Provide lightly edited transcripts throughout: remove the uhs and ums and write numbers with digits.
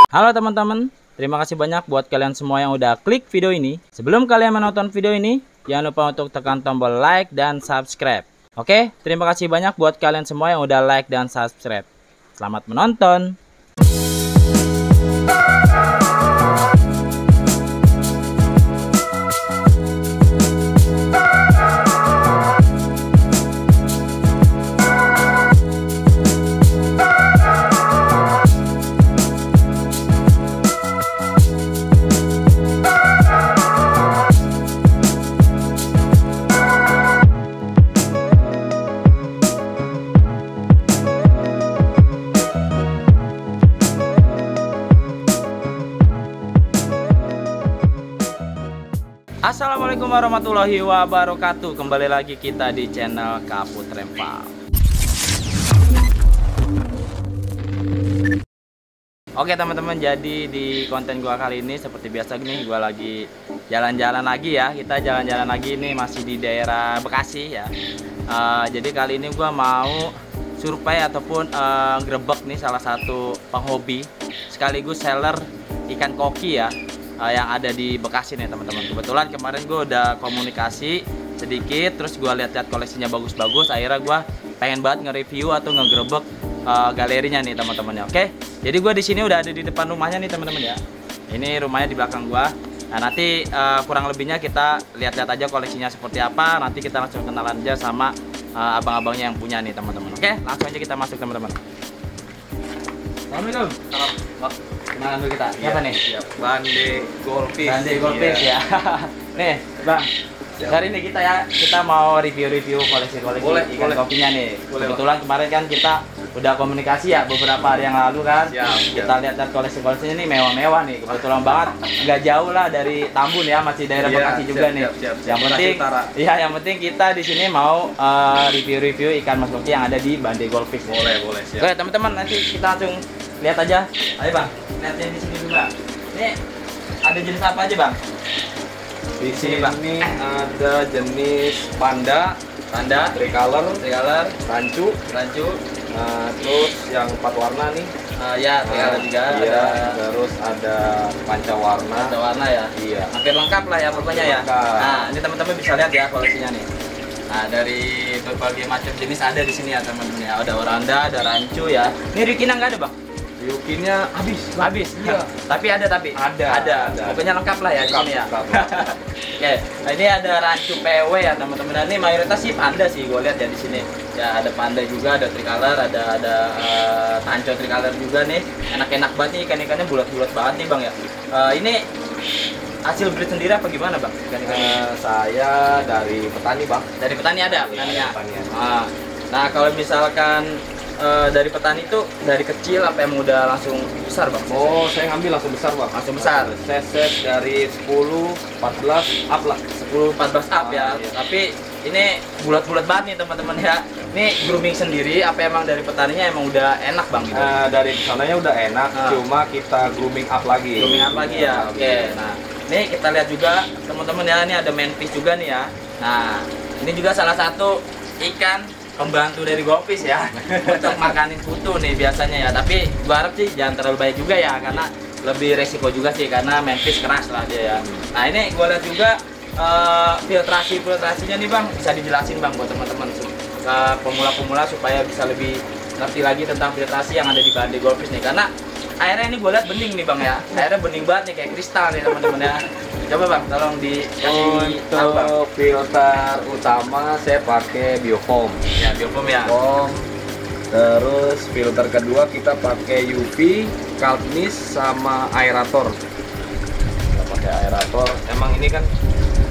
Halo teman-teman, terima kasih banyak buat kalian semua yang udah klik video ini. Sebelum kalian menonton video ini, jangan lupa untuk tekan tombol like dan subscribe. Oke, terima kasih banyak buat kalian semua yang udah like dan subscribe. Selamat menonton. Assalamualaikum warahmatullahi wabarakatuh. Kembali lagi kita di channel Kaput Rempal. Oke teman-teman, jadi di konten gua kali ini seperti biasa nih, gua lagi jalan-jalan lagi ya. Kita jalan-jalan lagi nih, masih di daerah Bekasi ya. Jadi kali ini gua mau survei ataupun grebek nih salah satu penghobi sekaligus seller ikan koki ya, yang ada di Bekasi nih teman-teman. Kebetulan kemarin gue udah komunikasi sedikit, terus gue lihat-lihat koleksinya bagus-bagus. Akhirnya gue pengen banget nge-review atau nge-grebek galerinya nih teman-teman ya. Oke, jadi gue di sini udah ada di depan rumahnya nih teman-teman ya. Ini rumahnya di belakang gue. Nah nanti kurang lebihnya kita lihat-lihat aja koleksinya seperti apa. Nanti kita langsung kenalan aja sama abang-abangnya yang punya nih teman-teman. Oke, langsung aja kita masuk teman-teman. Assalamualaikum. Salam. Oh, kenalan dulu kita. Siapa nih? Siap. Bande Goldfish. Bande Goldfish ya. Nih, Bang. Siap. Hari ini kita mau review koleksi-koleksi ikan kopinya nih. Kebetulan kemarin kan kita udah komunikasi ya beberapa hari yang lalu kan. Kita lihat koleksi-koleksinya nih mewah-mewah nih. Kebetulan banget nggak jauh lah dari Tambun ya, masih daerah Bekasi juga nih. Yang penting, iya yang penting kita di sini mau review-review ikan mas koki yang ada di Bande Goldfish. Boleh, siap. Oke teman-teman, nanti kita langsung lihat aja. Ayo Bang, lihatnya di sini dulu Bang. Ini ada jenis apa aja Bang? Di sini ada jenis panda, tricolor, rancu, terus yang 4 warna nih. Ya, tricolor juga. Iya, terus ada pancawarna. Ya. Iya. Hampir lengkap lah ya pokoknya ya. Lengkap. Nah, ini teman-teman bisa lihat ya koleksinya nih. Nah, dari berbagai macam jenis ada di sini ya teman-teman ya. Ada oranda, ada rancu ya. Ini rikina nggak ada Bang? Yukinnya habis. Iya. Ada. Pokoknya lengkap lah ya di sini ya. Oke, nah ini ada rancu PW ya teman-teman. Nah, ini mayoritas sih panda sih gue lihat ya di sini. Ya ada panda juga, ada tricolor, ada tanco tricolor juga nih. Enak-enak banget nih ikan-ikannya, bulat-bulat banget nih Bang ya. Ini hasil breed sendiri apa gimana Bang? Saya dari petani Bang. Dari petani ada petaninya. Petani. Nah kalau misalkan dari petani itu dari kecil apa yang udah langsung besar Bang? Oh, saya ngambil langsung besar Bang. Langsung besar. Set dari 10, 14 up lah. 10-14 up ya. Iya. Tapi ini bulat-bulat banget nih teman-teman ya. Ini grooming sendiri apa emang dari petaninya emang udah enak Bang gitu? Dari sananya udah enak, cuma kita grooming up lagi. Grooming up lagi ya. Oke. Nah, ini kita lihat juga teman-teman ya, ini ada manfish juga nih ya. Nah, ini juga salah satu ikan pembantu dari Goldfish ya untuk makanin putu nih biasanya ya. Tapi gua harap sih jangan terlalu banyak juga ya, karena lebih resiko juga sih karena manfish keras lah dia ya. Nah ini gua lihat juga filtrasinya nih Bang, bisa dijelasin Bang buat teman-teman ke pemula-pemula supaya bisa lebih ngerti lagi tentang filtrasi yang ada di Bande Goldfish nih. Karena airnya ini gue lihat bening nih Bang ya, airnya bening banget nih kayak kristal nih teman-teman ya. Coba Bang, tolong dikasih tahu Bang. Untuk filter utama saya pakai biofoam. Ya, biofoam ya. Foam. Terus filter kedua kita pakai UV, Calpnis sama aerator. Kita pakai aerator. Emang ini kan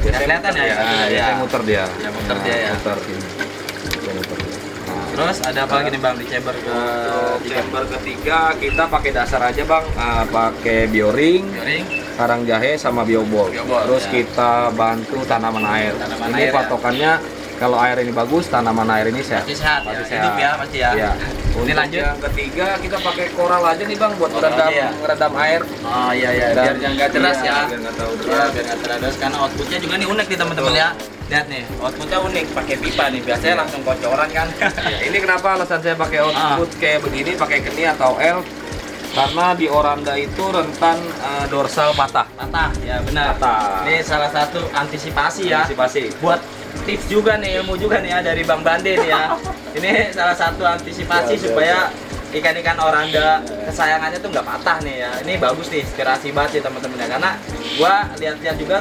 Kelihatan ya? Biasanya muter dia. Ya, muter dia ya. Muter ini. Muter. Terus ada apa lagi nih Bang di chamber Chamber ketiga kita pakai dasar aja Bang, pakai bioring, karang jahe sama biobol. Terus ya. kita bantu tanaman air. Ini patokannya kalau air ini bagus, tanaman air ini sehat. Pasti sehat. Hidup ya pasti ya. Iya. Ini lanjut. Yang ketiga kita pakai koral aja nih Bang buat meredam air. Oh iya biar nggak deras ya. Biar nggak terlalu Biar nggak deras karena outputnya juga nih unik nih teman-teman ya. Lihat nih, outputnya unik, pakai pipa nih. Biasanya langsung kocoran kan. Ini kenapa alasan saya pakai output kayak begini, pakai keni atau L? Karena di Oranda itu rentan dorsal patah. Patah, ya benar. Patah. Ini salah satu antisipasi ya. Antisipasi. Buat tips juga nih, ilmu juga nih ya dari Bang Bande nih ya. Ini salah satu antisipasi Ya, supaya ikan-ikan Oranda kesayangannya tuh nggak patah nih ya. Ini bagus nih, inspirasi banget sih teman-teman ya. Karena gua lihat-lihat juga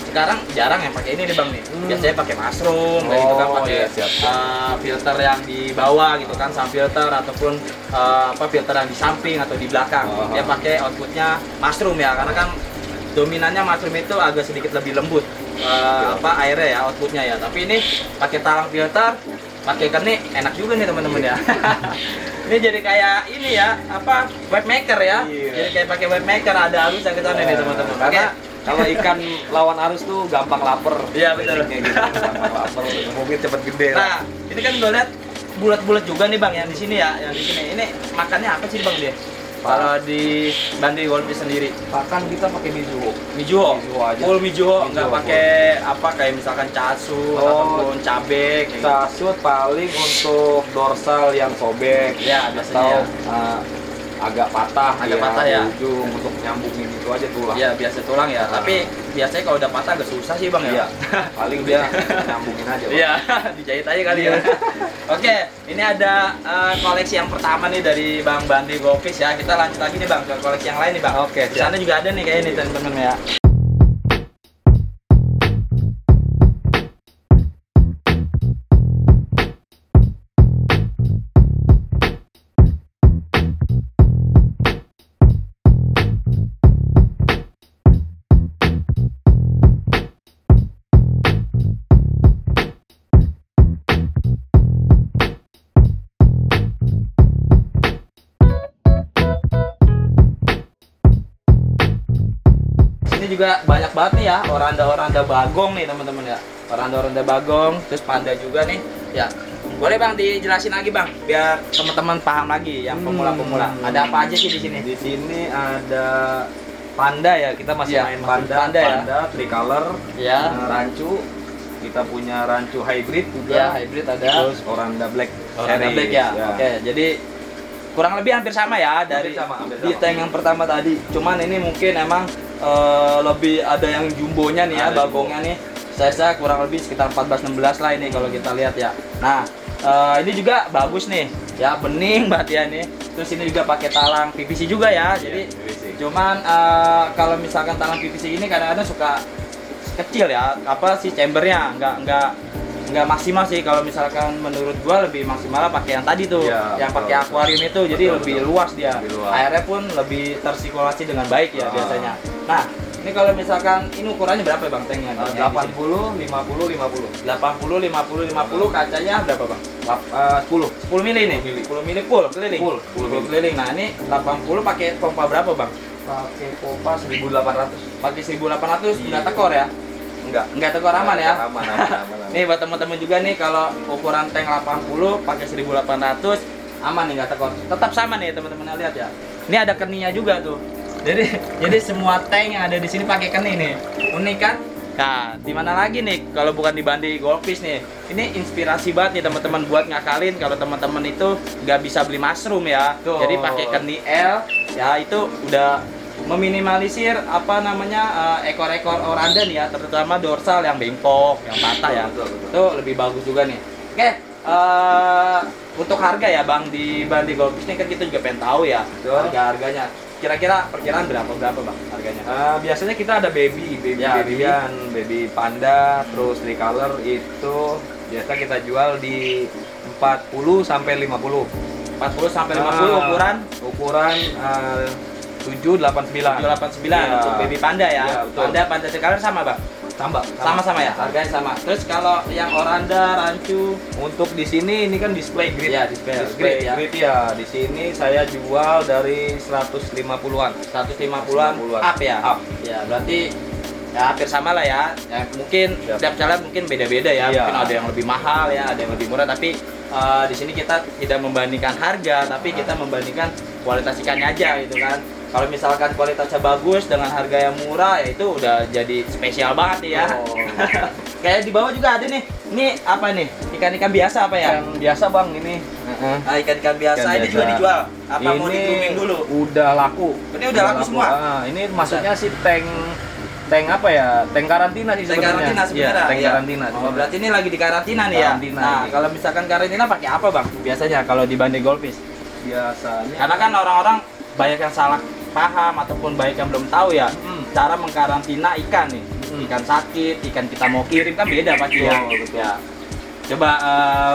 sekarang jarang yang pakai ini nih Bang nih. Biasanya pakai mushroom, kayak gitu kan, pakai iya, siap. filter yang di bawah gitu kan, sun filter ataupun filter yang di samping atau di belakang. Dia pakai outputnya mushroom ya, karena kan dominannya mushroom itu agak sedikit lebih lembut airnya ya, outputnya ya. Tapi ini pakai talang filter, pakai kenik, enak juga nih teman-teman ya. Ini jadi kayak ini ya, web maker ya. Iya. Jadi kayak pakai web maker, ada arus yang ke sana nih teman-teman. Karena kalau ikan lawan arus tuh gampang lapar. Iya, betul. Basicnya gitu, gampang lapar, mungkin cepet gede. Nah, ini kan gue lihat bulat-bulat juga nih Bang yang di sini ya, yang di sini. Ini makannya apa sih Bang dia? Kalau di Bande Goldfish sendiri, Bahkan kita pakai Mizuho. Mizuho, Mizuho aja. full Mizuho, nggak Mizuho, pakai kayak misalkan casu ataupun cabe. Kayak gitu. Casut paling untuk dorsal yang sobek, Ya, atau biasanya. agak patah, Agak patah ya. di ujung untuk nyambungin itu aja tuh lah. Iya, biasa tulang ya. Tapi biasanya kalau udah patah agak susah sih Bang Iya. ya. Paling dia nyambungin aja. Bang. Iya, dijahit aja kali ya. Oke, ini ada koleksi yang pertama nih dari Bang Bande Goldfish ya. Kita lanjut lagi nih Bang ke koleksi yang lain nih Bang. Oke, Di sana juga ada nih kayak ini teman-teman ya. Ini juga banyak banget nih ya, oranda-oranda bagong nih teman-teman ya. Oranda-oranda bagong, terus panda juga nih. Ya, boleh Bang dijelasin lagi Bang, biar teman-teman paham lagi yang pemula-pemula. Ada apa aja sih di sini? Di sini ada panda ya, kita masih Iya, main masih panda, panda ya. tricolor, Ya. rancu. Kita punya rancu hybrid juga. Ya, hybrid ada. Terus Oranda Black. Oranda series, Black ya. Oke, jadi kurang lebih hampir sama ya dari hampir di sama. tank yang pertama tadi. Cuman ini mungkin emang lebih ada yang jumbonya nih ya, Ada bagongnya nih. Saya kurang lebih sekitar 14-16 lah ini kalau kita lihat ya. Nah, ini juga bagus nih. Ya, bening banget ya ini. Terus ini juga pakai talang PVC juga ya. Jadi cuman kalau misalkan talang PVC ini kadang-kadang suka kecil ya, chambernya nggak maksimal sih. Kalau misalkan menurut gua lebih maksimal pakai yang tadi tuh, Iya, yang betul. pakai akuarium itu, jadi Betul, lebih betul. luas dia. Lebih luas. Airnya pun lebih tersirkulasi dengan baik ya Ah. biasanya. Nah, ini kalau misalkan ini ukurannya berapa ya Bang tanknya? 80, 50, 50. 80, 50, 50, kacanya berapa Bang? 10. 10 mili nih? 10 mili full keliling? Full, 10 keliling. Nah, ini 80 pakai pompa berapa Bang? Pakai pompa 1800. Pakai 1800 nggak tekor ya? Enggak tekor aman ya? Aman. Nih buat teman-teman juga nih, kalau ukuran tank 80 pakai 1800 aman nih, nggak tekor. Tetap sama nih teman-teman lihat ya. Ini ada keninya juga tuh. Jadi semua tank yang ada di sini pakai keni nih. Unik kan? Nah, di mana lagi nih kalau bukan di Bande Goldfish nih. Ini inspirasi banget nih teman-teman buat ngakalin kalau teman-teman itu nggak bisa beli mushroom ya. Tuh. Jadi pakai keni L ya, itu udah meminimalisir ekor-ekor oranda nih ya, terutama dorsal yang bengkok, yang patah ya. Betul. Itu lebih bagus juga nih. Oke, untuk harga ya Bang di Bande Goldfish ini kan kita juga pengen tahu ya Betul. harga-harganya. Kira-kira perkiraan berapa Bang harganya? Biasanya kita ada baby Ya, babyan, baby panda, terus tricolor itu biasa kita jual di 40 sampai 50. 40 sampai 50 ukuran 789. 789 Iya. untuk baby panda ya. Iya, betul. Panda tricolor sama Bang? Sama-sama ya, harganya sama. Terus kalau yang oranda, rancu, Untuk di sini ini kan display grid. ya display grid ya. Grid ya. Di sini saya jual dari 150-an. 150-an up ya. Up. Ya, berarti ya hampir sama lah ya. Ya mungkin Siap. tiap channel mungkin beda-beda ya. Iya. Mungkin ada yang lebih mahal ya, ada yang lebih murah, tapi di sini kita tidak membandingkan harga, tapi kita membandingkan kualitas ikannya aja gitu kan. kalau misalkan kualitasnya bagus dengan harga yang murah ya itu udah jadi spesial banget nih ya. Oh. Kayak di bawah juga ada nih. Ini apa nih? Ikan-ikan biasa apa ya? Yang biasa bang ini. Ikan-ikan biasa Ikan ini biasa. juga dijual. Apa mau Ini di-grooming dulu? udah laku. Ini udah laku semua? Ini maksudnya sih tank apa ya? Tank karantina sih Tank sebenarnya. karantina sebenarnya. Iya, tank Iya. karantina. Oh, berarti ini lagi di karantina nih ya. Karantina Nah, ini. kalau misalkan karantina pakai apa, Bang? Biasanya kalau di Bande Goldfish. Biasanya. Karena kan orang-orang banyak yang salah paham ataupun banyak yang belum tahu ya cara mengkarantina ikan nih. Ikan sakit, ikan kita mau kirim kan beda pasti ya. Betul. Ya. Coba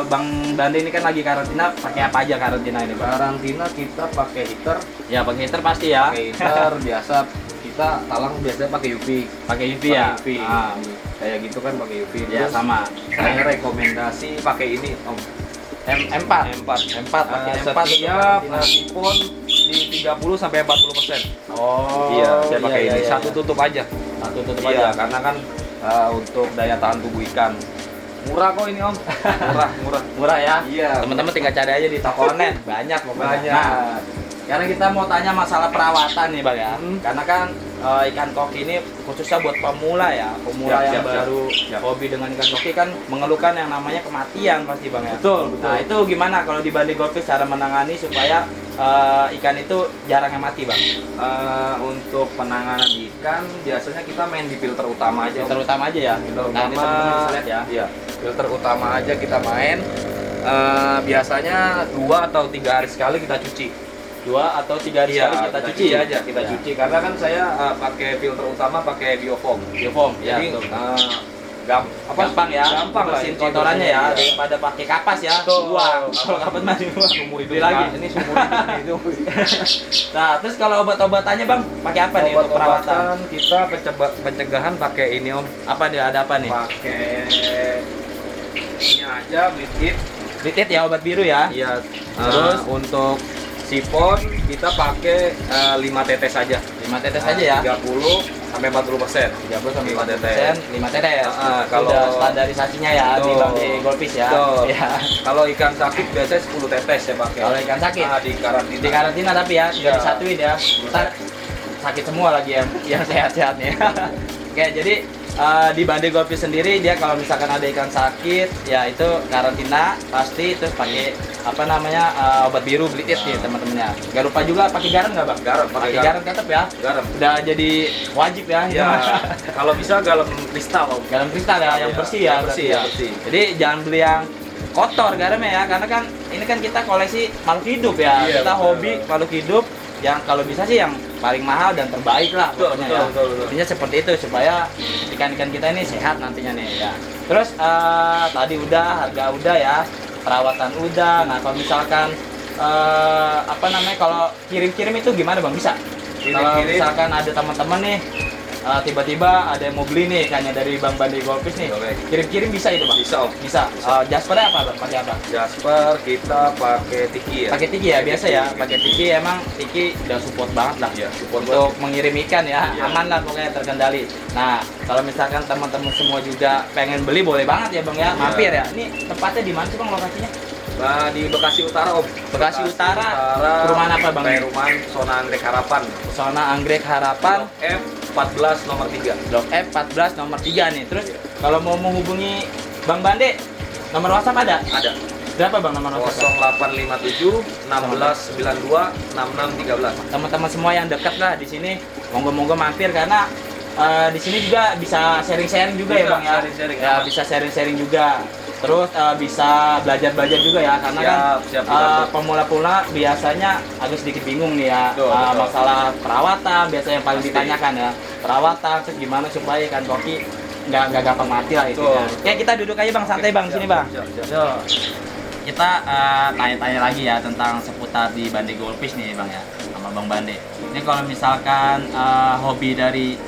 Bang Bande ini kan lagi karantina, pakai apa aja karantina ini, Bang? Karantina kita pakai heater. Ya pakai heater pasti ya. Pakai heater biasa kita talang biasanya pakai UV. Pakai UV ya. UV. Ah, Kayak gitu kan pakai UV. ya Terus sama. saya rekomendasi pakai ini Om. M4. M4 pakai M4 setiap untuk sipon di 30 sampai 40%. Oh. Iya, saya pakai iya, ini. iya, Satu iya. tutup aja. Satu tutup Iya, aja. karena kan untuk daya tahan tubuh ikan. Murah kok ini Om. Murah. Murah ya. Iya. Teman-teman tinggal cari aja di toko online. Banyak pokoknya. Banyak. Nah, sekarang kita mau tanya masalah perawatan nih, Bang ya. Hmm. Karena kan ikan koki ini khususnya buat pemula ya. Pemula yang Siap, siap, baru siap. hobi dengan ikan koki kan mengeluhkan yang namanya kematian pasti, Bang ya. Betul. Nah, itu gimana kalau di Bande Goldfish cara menangani supaya ikan itu jarang yang mati, Bang? Untuk penanganan ikan biasanya kita main di filter utama aja. Om. Terutama aja ya. Filter Nah, ini utama teman-teman bisa lihat ya. Iya, filter utama aja kita main. Biasanya 2 atau 3 hari sekali kita cuci. 2 atau 3 hari sekali kita cuci aja, kita Ya. cuci. Karena kan saya pakai filter utama pakai biofoam. Biofoam ya. Jadi Betul. gampang ya, gampang lah bersihin cuci kotorannya ya, bersihnya. daripada pakai kapas ya, Betul. buang. Kalau kapas mah dibuang. Sumur hidup Beli lagi. Ini sumur hidup itu. Nah, terus kalau obat-obatannya Bang, pakai apa nih untuk perawatan? Obat-obatan kita pencegahan pakai ini Om. Apa nih? Ada apa nih? Pakai ini aja Blitzit. Blitzit ya, obat biru ya. Iya. Terus? Untuk sipon kita pakai 5 tetes saja. 5 tetes aja ya. 30 sampai 40%. 30 sampai 5 40%, 5 tetes. Kalau Udah standarisasinya ya di Betul. Bande Goldfish ya. Betul. Ya. Kalau ikan sakit biasanya 10 tetes saya pakai. Kalau ikan sakit? Di karantina. Di karantina tapi ya, sudah Iya. disatuin ya. Ntar sakit semua lagi yang sehat-sehat nih. Oke, jadi di Bande Goldfish sendiri dia kalau misalkan ada ikan sakit ya itu karantina pasti, terus pakai apa namanya obat biru Blitzit nih teman-temannya. Gak lupa juga pakai garam nggak Bang? Garam, pakai Pakai garam. garam tetap ya. Garam. Udah jadi wajib ya. Ya, kalau bisa garam kristal Om. Garam kristal ya, yang Iya, bersih ya. yang bersih, berarti yang bersih. Jadi jangan beli yang kotor garamnya ya, karena kan ini kan kita koleksi makhluk hidup ya. Iya, Kita betul. hobi makhluk hidup yang kalau bisa sih yang paling mahal dan terbaik lah Betul, pokoknya betul, ya. betul. Intinya seperti itu supaya ikan-ikan kita ini sehat nantinya nih ya. Terus tadi udah harga udah ya, perawatan udah. Nah, kalau misalkan apa namanya kalau kirim-kirim itu gimana Bang? Bisa? Kalau Kirim-kirim. misalkan ada teman-teman nih tiba-tiba ada yang mau beli nih kayaknya dari Bang Bande Goldfish nih. Boleh. Kirim-kirim bisa itu Bang? Bisa Om. Bisa. Jaspernya apa Bang? Pakai apa? Jasper kita pakai tiki ya. Pakai tiki ya biasa ya. Pakai tiki emang tiki udah support banget lah. Iya, support Untuk mengirim ikan ya, Iya. aman lah pokoknya terkendali. Nah, kalau misalkan teman-teman semua juga pengen beli boleh banget ya Bang ya. Iya. Mampir ya. Ini tempatnya di mana sih Bang lokasinya? Di Bekasi Utara Om. Bekasi Utara. Perumahan apa, Bang? Perumahan Zona Anggrek Harapan. Zona Anggrek Harapan, Blok F 14 nomor 3. Blok F 14 nomor 3 nih. Terus kalau mau menghubungi Bang Bande, nomor WhatsApp ada? Ada. Berapa Bang nomor WhatsApp? 0857 1692 6613. Teman-teman semua yang dekat lah di sini, monggo-monggo mampir karena di sini juga bisa sharing-sharing juga ya Bisa, Bang ya. sharing-sharing, Ya, aman. bisa sharing-sharing juga. Terus bisa belajar-belajar juga ya karena kan Siap, dibantu. pemula-pemula biasanya agak sedikit bingung nih ya. Betul, betul. Masalah perawatan biasanya yang paling Pasti. ditanyakan ya. Perawatan terus gimana supaya ikan koki nggak gampang mati lah itu. Betul. Ya kita duduk aja Bang, santai Bang, sini Bang. Siap, siap. Yo. Kita tanya-tanya lagi ya tentang seputar di Bande Goldfish nih Bang ya, sama Bang Bande. Ini kalau misalkan hobi dari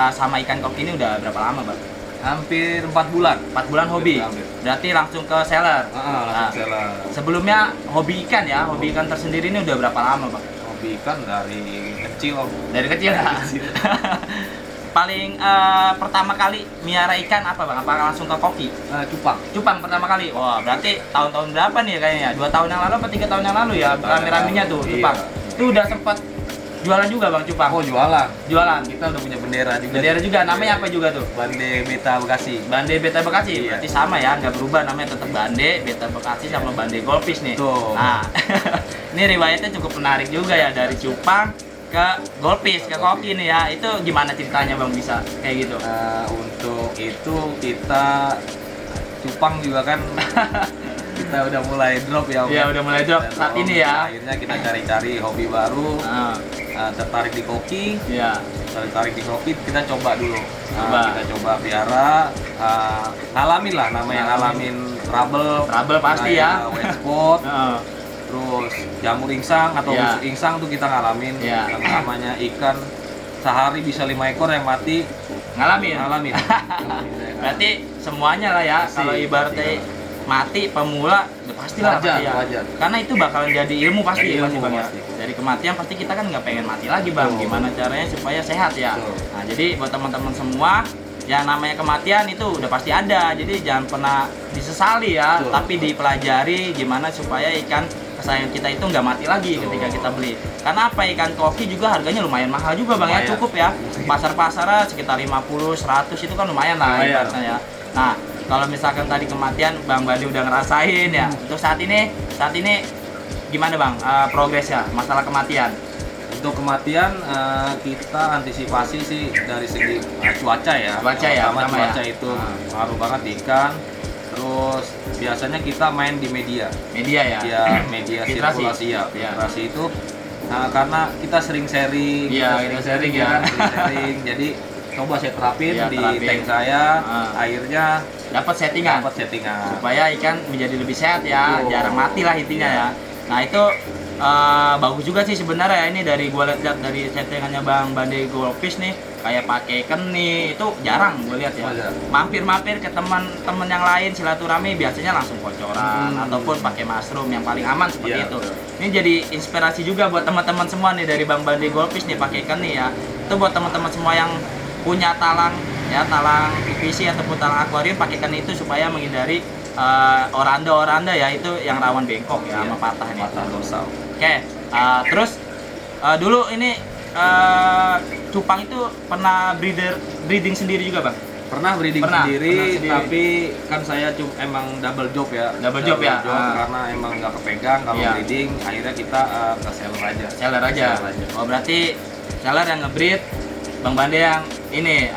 sama ikan koki ini udah berapa lama Bang? Hampir 4 bulan. 4 bulan hobi? Hampir. Berarti langsung ke seller? Nah, Salah. sebelumnya hobi ikan ya, hobi ikan tersendiri ini udah berapa lama Bang? Hobi ikan dari kecil Om. Dari kecil ya? Paling pertama kali miara ikan apa Bang? Apa langsung ke koki? Cupang. Cupang pertama kali. Wah, berarti tahun-tahun berapa nih kayaknya? 2 tahun yang lalu apa 3 tahun yang lalu ya? Rame-ramenya tuh Iya. cupang. Itu udah sempat jualan juga Bang cupang. Oh jualan. Jualan. Kita udah punya bendera juga. Bendera juga, namanya apa juga tuh? Bande Beta Bekasi. Bande Beta Bekasi. Iya. Berarti sama ya, nggak berubah namanya, tetap Bande Beta Bekasi sama Bande Golpis nih. Tuh. Nah, ini riwayatnya cukup menarik juga ya, dari cupang ke golpis, ke koki nih ya. Itu gimana ceritanya Bang bisa kayak gitu? Untuk itu kita cupang juga kan kita udah mulai drop ya. Iya, udah mulai drop saat ini ya. Akhirnya kita cari-cari hobi baru. Ah, Tertarik di koki. iya. Tertarik di kopi, kita coba dulu. Coba. Kita coba piara, ngalamin lah, namanya ngalamin trouble. Trouble pasti ya. Wet spot, Heeh. terus jamur insang atau Iya. busuk insang tuh kita ngalamin. Iya. Yang namanya ikan sehari bisa 5 ekor yang mati. Ngalamin. Ngalamin. Berarti semuanya lah ya. Pasti, Kalau ibaratnya mati pemula, ya pastilah Wajar, pasti ya. wajar. Karena itu bakalan jadi ilmu pasti, Ilmu, pasti Bang ya. pasti. Dari kematian pasti kita kan nggak pengen mati lagi Bang. Betul. Gimana caranya supaya sehat ya. Betul. Nah, jadi buat teman-teman semua, yang namanya kematian itu udah pasti ada. Jadi jangan pernah disesali ya, Betul, tapi betul. dipelajari gimana supaya ikan kesayangan kita itu nggak mati lagi Betul. ketika kita beli. Karena apa, ikan koki juga harganya lumayan mahal juga Bang ya, Lumayan. cukup ya. Pasar-pasarnya sekitar 50, 100 itu kan lumayan lah Lumayan. ibaratnya ya. Nah, kalau misalkan tadi kematian Bang Bandi udah ngerasain ya. Untuk saat ini gimana Bang progresnya masalah kematian? Untuk kematian kita antisipasi sih dari segi cuaca ya. Cuaca ya, Yang pertama pertama cuaca ya. itu ngaruh banget di ikan. Terus biasanya kita main di media. Media ya. Ya, media Filtrasi. sirkulasi ya. Iya. Filtrasi itu karena kita sering sharing, Iya, kita kita sharing ya. kan, sering sharing. Jadi coba saya terapin Iya, di terapin. tank saya, Ah. akhirnya Dapat settingan dapat settingan. supaya ikan menjadi lebih sehat ya, Betul. jarang mati lah intinya Iya. ya. Nah, itu bagus juga sih sebenarnya ya, ini dari gua lihat dari settingannya Bang Bande Golpis nih, kayak pakai keni itu jarang gue lihat ya. Wajar. Mampir-mampir ke teman-teman yang lain silaturahmi biasanya langsung kocoran ataupun pakai mushroom yang paling aman seperti Iya, itu. betul. Ini jadi inspirasi juga buat teman-teman semua nih dari Bang Bande Golpis nih pakai keni ya. Itu buat teman-teman semua yang punya talang ya, talang PVC ataupun talang akuarium, pakai keni itu supaya menghindari oranda-oranda ya, itu yang rawan bengkok ya, Iya, sama patah nih. patah dorsal. Oke, terus dulu ini cupang itu pernah breeding sendiri juga Bang? Pernah breeding Pernah sendiri, sendiri. tapi kan saya emang double job ya. Double job ya? Karena emang nggak kepegang kalau Iya. breeding, akhirnya kita ke seller aja. Seller aja. Oh, berarti seller yang nge-breed, Bang Bande yang ini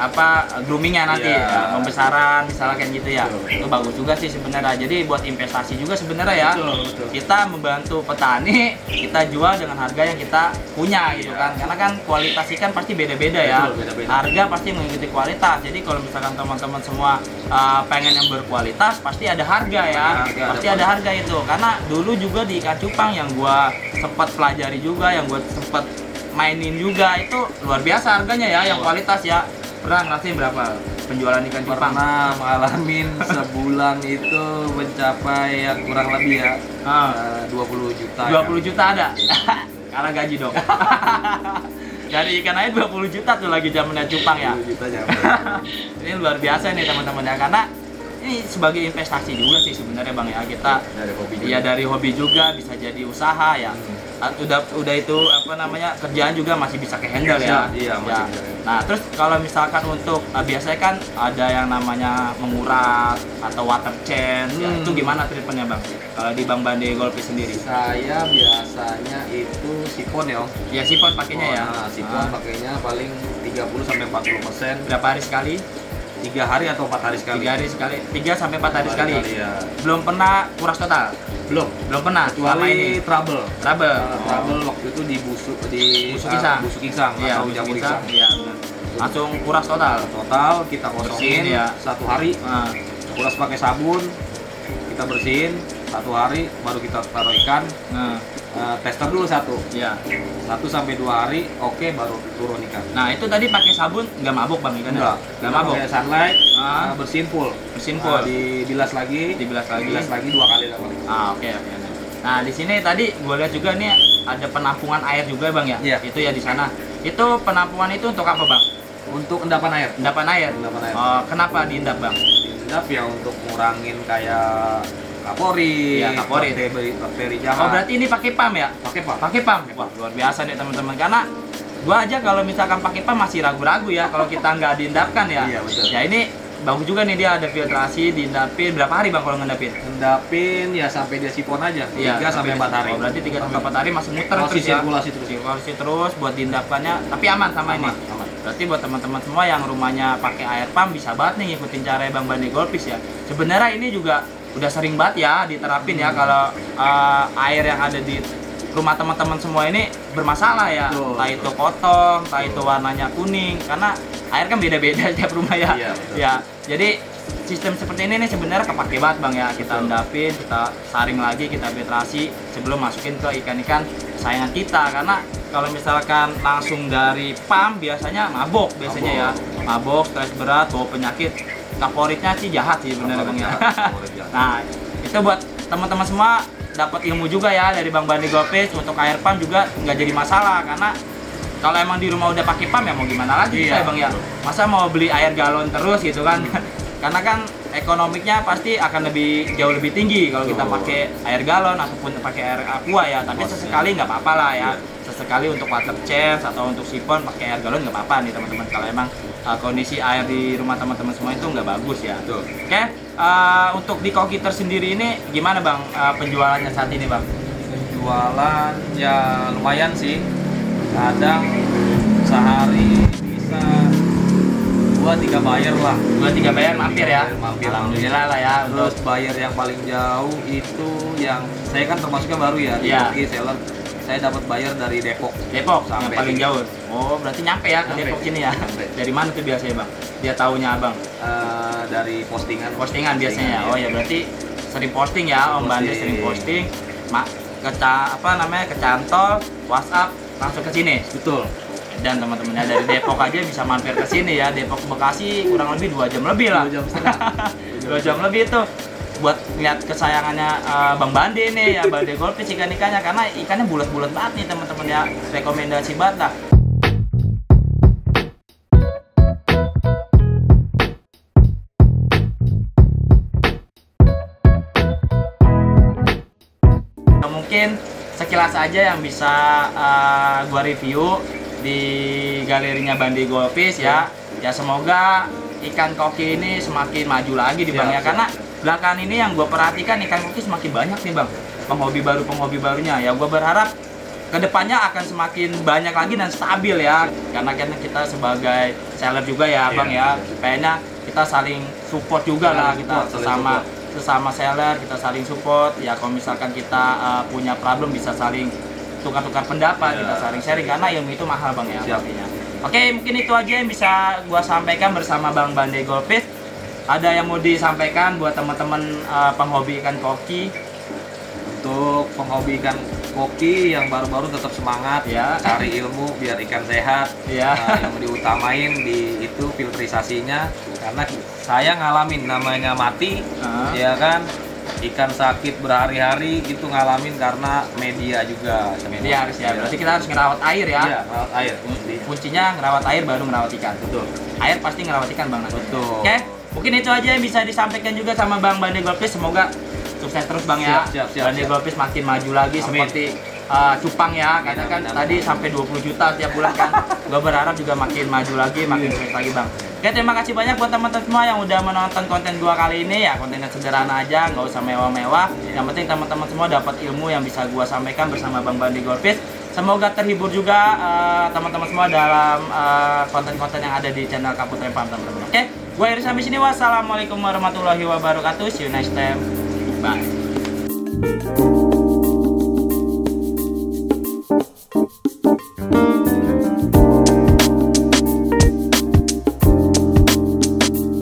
groomingnya nanti, Iya. pembesaran misalnya kayak gitu ya. Betul. Itu bagus juga sih sebenarnya. Jadi buat investasi juga sebenarnya ya. Betul. Kita membantu petani, kita jual dengan harga yang kita punya gitu Iya. kan. Karena kan kualitas ikan pasti beda-beda ya. Betul, beda-beda. Harga pasti mengikuti kualitas. Jadi kalau misalkan teman-teman semua pengen yang berkualitas, pasti ada harga ya. Harga, Pasti ada ada harga itu. Karena dulu juga di ikan cupang yang gua sempat pelajari juga, yang gua sempat mainin juga, itu luar biasa harganya ya, yang kualitas ya. Pernah ngerasain berapa penjualan ikan cupang? Pernah ngalamin sebulan itu mencapai yang kurang lebih ya 20 juta. 20 juta ada. Kalah gaji dong. Dari ikan aja 20 juta tuh lagi zamannya cupang ya. 20 juta nyampe. Ini luar biasa nih teman-teman ya, karena ini sebagai investasi juga sih sebenarnya Bang ya. Kita Dari hobi juga. ya dari hobi juga bisa jadi usaha ya. Udah itu kerjaan juga masih bisa ke-handle ya. Iya, masih bisa. Nah, terus kalau misalkan untuk biasanya kan ada yang namanya menguras atau water change ya, itu gimana treatmentnya Bang? Kalau di Bang Bande Golpis sendiri? Saya biasanya itu sipon ya, Om. Ya sipon pakainya ya. Nah, sipon pakainya paling 30 sampai 40%. Berapa hari sekali? 3 hari atau 4 hari sekali? 3 hari sekali. 3 sampai 4 hari sekali. Ya. Belum pernah kuras total? Belum. Belum pernah. Selama ini Kecuali trouble. trouble. Trouble waktu itu di busuk Busuk insang. busuk insang Iya, atau jamur insang. Iya, benar. Langsung kuras total. Total kita Bersihin kosongin ya. 1 hari, Nah, kuras pakai sabun, kita bersihin 1 hari, baru kita taruh ikan. nah, Tester dulu 1 iya. 1 sampai 2 hari, oke, baru turun ikan. Nah, itu tadi pakai sabun nggak mabuk Bang ikannya? Enggak, Nggak mabuk. pakai sunlight, Ah. bersihin full. Bersihin full. Dibilas lagi, Dibilas lagi. 2 kali lah paling. Oke. Nah, di sini tadi gue lihat juga nih ada penampungan air juga Bang ya? Iya. Itu ya di sana. Itu penampungan itu untuk apa Bang? Untuk endapan air. Endapan air? Endapan air. Oh, kenapa diendap Bang? Diendap ya untuk ngurangin kayak kapori, Iya, kapori. bakteri jahat. Oh, berarti ini pakai pump ya? pakai apa? Pakai pump. Wah, luar biasa nih teman-teman, karena Gua aja kalau misalkan pakai pump masih ragu-ragu ya kalau kita nggak diendapkan ya. Iya, betul. Ya ini bagus juga nih, dia ada filtrasi, diendapin berapa hari Bang kalau ngendapin? Endapin ya sampai dia sifon aja. 3 sampai 4 hari. Oh, berarti 3 sampai 4 hari masih muter Masih terus ya. sirkulasi terus. Sirkulasi terus buat diendapkannya, tapi aman sama ini. Aman. Berarti buat teman-teman semua yang rumahnya pakai air pump bisa banget nih ngikutin cara Bang Bandi Golpis ya. Sebenarnya ini juga udah sering banget ya diterapin ya kalau air yang ada di rumah teman-teman semua ini bermasalah ya. Betul, Entah itu kotor, entah itu warnanya kuning, karena air kan beda-beda tiap rumah ya. Iya, betul. Ya, jadi sistem seperti ini nih sebenarnya kepake banget Bang ya. Kita endapin, kita saring lagi, kita filtrasi sebelum masukin ke ikan-ikan kesayangan kita, karena kalau misalkan langsung dari pump biasanya mabok ya. Mabok, stres berat, bawa penyakit. Favoritnya sih jahat sih bener Bang ya. Nah, itu buat teman-teman semua dapat ilmu juga ya dari Bang Bandi Golpis. Untuk air pump juga nggak jadi masalah, karena kalau emang di rumah udah pakai pump ya mau gimana lagi ya Bang ya. Masa mau beli air galon terus gitu kan? Karena kan ekonomiknya pasti akan jauh lebih tinggi kalau kita pakai air galon ataupun pakai air aqua ya. Tapi sesekali nggak apa-apa lah ya. Sesekali untuk water change atau untuk sipon pakai air galon nggak apa-apa nih teman-teman. Kalau emang kondisi air di rumah teman-teman semua itu nggak bagus ya. Oke, untuk di Kokiter sendiri ini gimana Bang penjualannya saat ini Bang? Jualan ya lumayan sih. Kadang sehari bisa 2-3 buyer lah. 2-3 bayar mampir ya. Mampir. Alhamdulillah lah ya. Terus buyer yang paling jauh itu yang saya kan termasuknya baru ya. Iya. Di seller saya dapat buyer dari Depok. Depok yang Sampai paling sini. jauh. Oh, berarti nyampe ya ke Nyampe. Depok sini ya. Nyampe. Dari mana tuh biasanya Bang? Dia taunya Abang. Dari postingan. Postingan biasanya. ya. Oh ya berarti sering posting ya, Om Bandi sering posting. Kecantol, WhatsApp langsung ke sini. Betul. Dan teman-temannya dari Depok aja bisa mampir ke sini ya. Depok Bekasi kurang lebih 2 jam lebih lah. 2 jam setengah. 2 jam lebih itu buat lihat kesayangannya Bang Bandi nih ya, Bandi Golpis ikan-ikannya, karena ikannya bulat-bulat banget nih teman-teman ya. Rekomendasi banget lah. Mungkin sekilas aja yang bisa gua review di galerinya Bandi Golpis ya. Ya semoga ikan koki ini semakin maju lagi di Bang ya, karena belakangan ini yang gue perhatikan ikan koki semakin banyak nih Bang, penghobi barunya ya. Gue berharap kedepannya akan semakin banyak lagi dan stabil ya, karena kita sebagai seller juga ya Bang ya, kayaknya kita saling support juga lah, kita sesama seller kita saling support ya. Kalau misalkan kita punya problem bisa saling tukar-tukar pendapat, kita saling sharing, karena ilmu itu mahal Bang ya. Oke, mungkin itu aja yang bisa gua sampaikan bersama Bang Bandi Golpis. Ada yang mau disampaikan buat teman-teman penghobi ikan koki? Untuk penghobi ikan koki yang baru-baru tetap semangat Ya. cari ilmu biar ikan sehat. Ya. Yang diutamain di itu filtrisasinya, karena saya ngalamin namanya mati, ya kan, ikan sakit berhari-hari itu ngalamin karena media juga. Media harus ya. Berarti kita harus ngerawat air ya. Iya, ngerawat air. Kuncinya ngerawat air baru ngerawat ikan. Betul. Air pasti ngerawat ikan Bang. Betul. Oke, mungkin itu aja yang bisa disampaikan juga sama Bang Bandi Golpis. Semoga sukses terus Bang ya. Siap. Bandi Golpis makin maju lagi. Amin. Seperti cupang ya, karena kan tadi sampai 20 juta tiap bulan kan. Gue berharap juga makin maju lagi, makin sukses lagi Bang. Oke, terima kasih banyak buat teman-teman semua yang udah menonton konten gua kali ini ya. Kontennya sederhana aja, nggak usah mewah-mewah. Yang penting teman-teman semua dapat ilmu yang bisa gua sampaikan bersama Bang Bandi Golpis. Semoga terhibur juga teman-teman semua dalam konten-konten yang ada di channel Kaputen Farm teman-teman. Oke, gua akhiri sampai sini. Wassalamualaikum warahmatullahi wabarakatuh. See you next time. Bye.